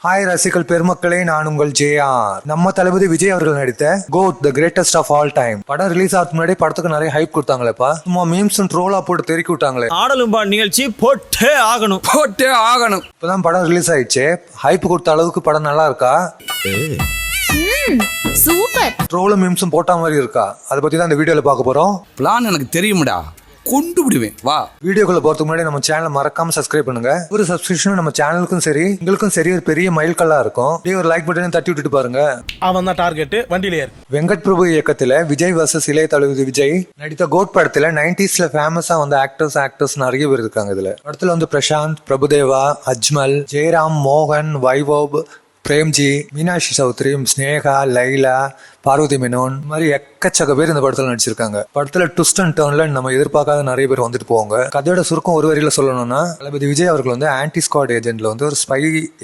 Hi ரசிகல் பெருமக்களே, நான் உங்கள் ஜேஆர். நம்ம தளபதி விஜய் அவர்கள் நடித்த goat the greatest of all time படம் ரிலீஸ் ஆகிறதுக்கு முன்னாடி படத்துக்கு நிறைய ஹைப் கொடுத்தாங்களேப்பா. சும்மா மீம்ஸ் ட்ரோலா போட்டு தெருக்கி விட்டாங்களே. ஆடலும்பா நிகழ்ச்சி போட்டே ஆகணும். இப்பதான் படம் ரிலீஸ் ஆயிடுச்சு. ஹைப் கொடுத்த அளவுக்கு படம் நல்லா இருக்கா? சூப்பர். ட்ரோலும் மீம்ஸும் போட்ட மாதிரி இருக்கா? அதை பத்தி தான் இந்த வீடியோல பார்க்க போறோம். பிளான் எனக்கு தெரியும்டா, கொண்டு விடுவேன் வா. வீடியோக்குள்ள போறதுக்கு முன்னாடி நம்ம சேனலை மறக்காம சப்ஸ்கிரைப் பண்ணுங்க. ஒரு சப்ஸ்கிரிப்ஷன் நம்ம சேனலுக்கும் சரி உங்களுக்கும் சரி ஒரு பெரிய மைல்கல்லா இருக்கும். அப்படியே ஒரு லைக் பட்டனை தட்டி விட்டுட்டு பாருங்க. அவன் தான் டார்கெட் வண்டியிலே. வெங்கட் பிரபு இயக்கத்துல விஜய் வர்சஸ் இளைய தளபதி விஜய் நடித்த கோட் படத்துல 90s ஃபேமஸா வந்த ஆக்டர்ஸ் நிறைய பேர் இருக்காங்க. இதுல படத்துல வந்து பிரசாந்த், பிரபுதேவா, அஜ்மல், ஜெயராம், மோகன், வைபவ், பிரேம்ஜி, மீனாட்சி சௌத்ரி, ஸ்னேகா, லைலா, பார்வதி மேனோன், இந்த மாதிரி எக்கச்சக்க பேர் இந்த படத்துல நடிச்சிருக்காங்க. படத்துல ட்விஸ்ட் அண்ட் டர்ன்ல நம்ம எதிர்பார்க்காத நிறைய பேர் வந்துட்டு போவாங்க. கதையோட சுருக்கம் ஒரு வரியில சொல்லணும்னா, தளபதி விஜய் அவர்கள் வந்து ஆன்டி ஸ்குவாட் ஏஜென்ட்ல வந்து ஒரு ஸ்பை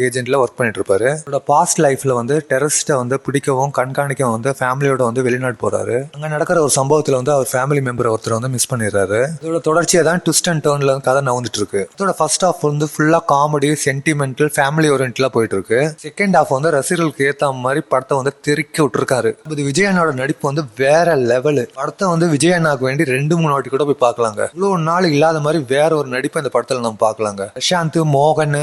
ஏஜென்ட்ல ஒர்க் பண்ணிட்டு இருப்பாரு. அவரோட பாஸ்ட் லைஃப்ல வந்து டெரரிஸ்ட்டை வந்து பிடிக்கவும் கண்காணிக்கவும் வந்து ஃபேமிலியோட வந்து வெளிநாடு போறாரு. அங்க நடக்கிற ஒரு சம்பவத்துல வந்து அவர் ஃபேமிலி மெம்பர் ஒருத்தர் வந்து மிஸ் பண்ணிடுறாரு. இதோட தொடர்ச்சியா தான் ட்விஸ்ட் அண்ட் டர்ன்ல கதை நகர்ந்துட்டு இருக்கு. இதோட ஃபர்ஸ்ட் ஹாஃப் வந்து ஃபுல்லா காமெடி, சென்டிமெண்டல், ஃபேமிலி ஓரியன்ட்ல போயிட்டு இருக்கு. செகண்ட் ஹாஃப் வந்து ரசிகர்களுக்கு ஏத்த மாதிரி படத்தை வந்து தெறிக்க விட்டுருக்காரு. விஜய் அண்ணாவோட நடிப்பு வந்து வேற லெவல். படத்தை வந்து விஜய் அண்ணாக்கு வேண்டி 2-3 வாட்டி கூட போய் பார்க்கலாங்க. இவ்வளவு நாள் இல்லாத மாதிரி வேற ஒரு நடிப்பு இந்த படத்துல நம்ம பார்க்கலாங்க. பிரசாந்த், மோகன்,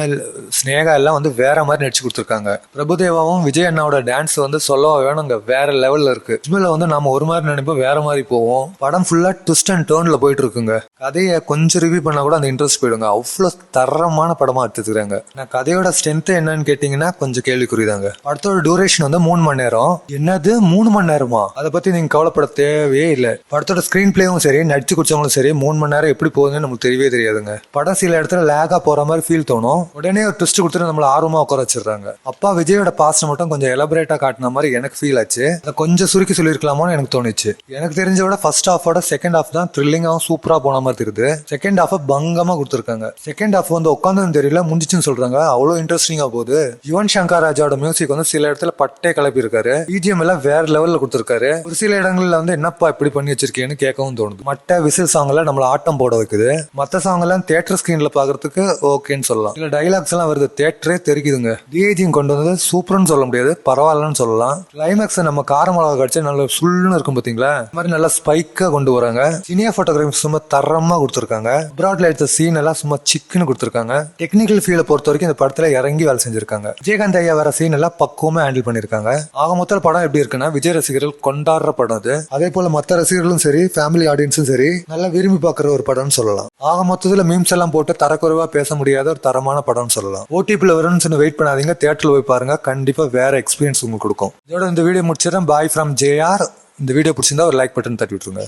ஸ்னேகா எல்லாம் வந்து வேற மாதிரி நடிச்சு கொடுத்துருக்காங்க. பிரபுதேவாவும் விஜய் அண்ணாவோட டான்ஸ் வந்து சொல்லவா வேணுங்க, வேற லெவல்ல இருக்கு. இஸ்மில வந்து நம்ம ஒரு மாதிரி நினைப்போம், வேற மாதிரி போவோம். படம் ஃபுல்லா ட்விஸ்ட் அண்ட் டர்ன்ல போயிட்டு இருக்குங்க. கதையை கொஞ்சம் ரிவ்யூ பண்ணா கூட அந்த இன்ட்ரெஸ்ட் போயிடுங்க. அவ்வளவு தரமான படமா எடுத்துக்கிறாங்க. நான் கதையோட ஸ்ட்ரென்த் என்னன்னு கேட்டீங்கன்னா கொஞ்சம் கேள்விக்குறிதாங்க. படத்தோட டியூரேஷன் வந்து 3 மணி நேரம். என்னது 3 மணி நேரமா? அதை பத்தி நீங்க கவலைப்பட தேவையே இல்லை. படத்தோட ஸ்கிரீன் பிளேவும் சரி, நடிச்சு குடிச்சவங்களும் சரி, 3 மணி நேரம் எப்படி போகுதுன்னு நமக்கு தெரியவே தெரியாதுங்க. படம் சில இடத்துல லேகா போற மாதிரி ஃபீல் தோணும். உடனே ஒரு ட்விஸ்ட் கொடுத்துட்டு நம்மள ஆர்வமா உட்கார வச்சிடுறாங்க. அப்பா விஜயோட பாஸ்ட் மட்டும் கொஞ்சம் எலபரேட்டா காட்டின மாதிரி எனக்கு ஃபீல் ஆச்சு. அதை கொஞ்சம் சுருக்கி சொல்லிருக்கலாமோன்னு எனக்கு தோணுச்சு. எனக்கு தெரிஞ்ச விட ஃபர்ஸ்ட் ஹாஃபோட செகண்ட் ஹாஃப் தான் த்ரில்லிங்காவும் சூப்பரா போன மாதிரி இருக்குது. செகண்ட் ஹாஃப் பங்கமா கொடுத்துருக்காங்க. செகண்ட் ஹாஃப் வந்து உட்காந்து தெரியல, முடிஞ்சிச்சுன்னு சொல்றாங்க. அவ்வளவு இன்ட்ரெஸ்டிங்கா போகுது. யுவன் சங்கர் ராஜாவோட மியூசிக் வந்து சில இடத்துல பட்டே கிளப்பி இருக்காரு. பிஜிஎம் எல்லாம் வேற லெவல்ல கொடுத்துருக்காரு. ஒரு சில இடங்கள்ல வந்து என்னப்பா இப்படி பண்ணி வச்சிருக்கேன்னு கேட்கவும் தோணுது. மற்ற விசில் சாங்ல நம்மள ஆட்டம் போட வைக்குது. மத்த சாங் எல்லாம் தியேட்டர் ஸ்கிரீன்ல பாக்குறதுக்கு ஓகேன்னு சொல்லலாம். இல்ல டைலாக்ஸ் எல்லாம் வருது, தியேட்டரே தெரிக்குதுங்க. டிஏஜிங் கொண்டு வந்தது சூப்பர்னு சொல்ல முடியாது, பரவாயில்லன்னு சொல்லலாம். கிளைமேக்ஸ் நம்ம காரமிளகா கடிச்சு நல்ல சுள்ளுன்னு இருக்கும் பாத்தீங்களா, இந்த மாதிரி நல்லா ஸ்பைக்கா கொண்டு வராங்க. சினியா போட்டோகிராஃபி சும்மா தரமா கொடுத்துருக்காங்க. பிராட்ல எடுத்த சீன் எல்லாம் சும்மா சிக்குன்னு கொடுத்துருக்காங்க. டெக்னிக்கல் ஃபீலை பொறுத்த வரைக்கும் இந்த படத்துல இறங்கி வேலை செஞ்சிருக்காங்க. விஜயகாந்த் ஐயா வர சீன் எல்லாம் பக்குவமா ஹேண்டில் பண்ணிருக்காங்க. ஆக மொத்தம் படம் எப்படி இருக்குன்னா, விஜய் ரசிகர்கள் கொண்டாடுற படம் அது. அதே போல மற்ற ரசிகர்களும் சரி, ஃபேமிலி ஆடியன்ஸும் சரி நல்லா விரும்பி பார்க்குற ஒரு படம்னு சொல்லலாம். ஆக மொத்தத்துல மீம்ஸ் எல்லாம் போட்டு தரக்குறைவா பேச முடியாத ஒரு தரமான படம்னு சொல்லலாம். ஓடிபில வரும்னு வெயிட் பண்ணாதீங்க, தியேட்டர்ல போய் பாருங்க. கண்டிப்பா வேற எக்ஸ்பீரியன்ஸ் உங்களுக்கு கொடுக்கும். இதோட இந்த வீடியோ முடிச்சிடறேன். Bye from JR. இந்த வீடியோ பிடிச்சிருந்தா ஒரு லைக் பட்டன் தட்டி விட்டுருங்க.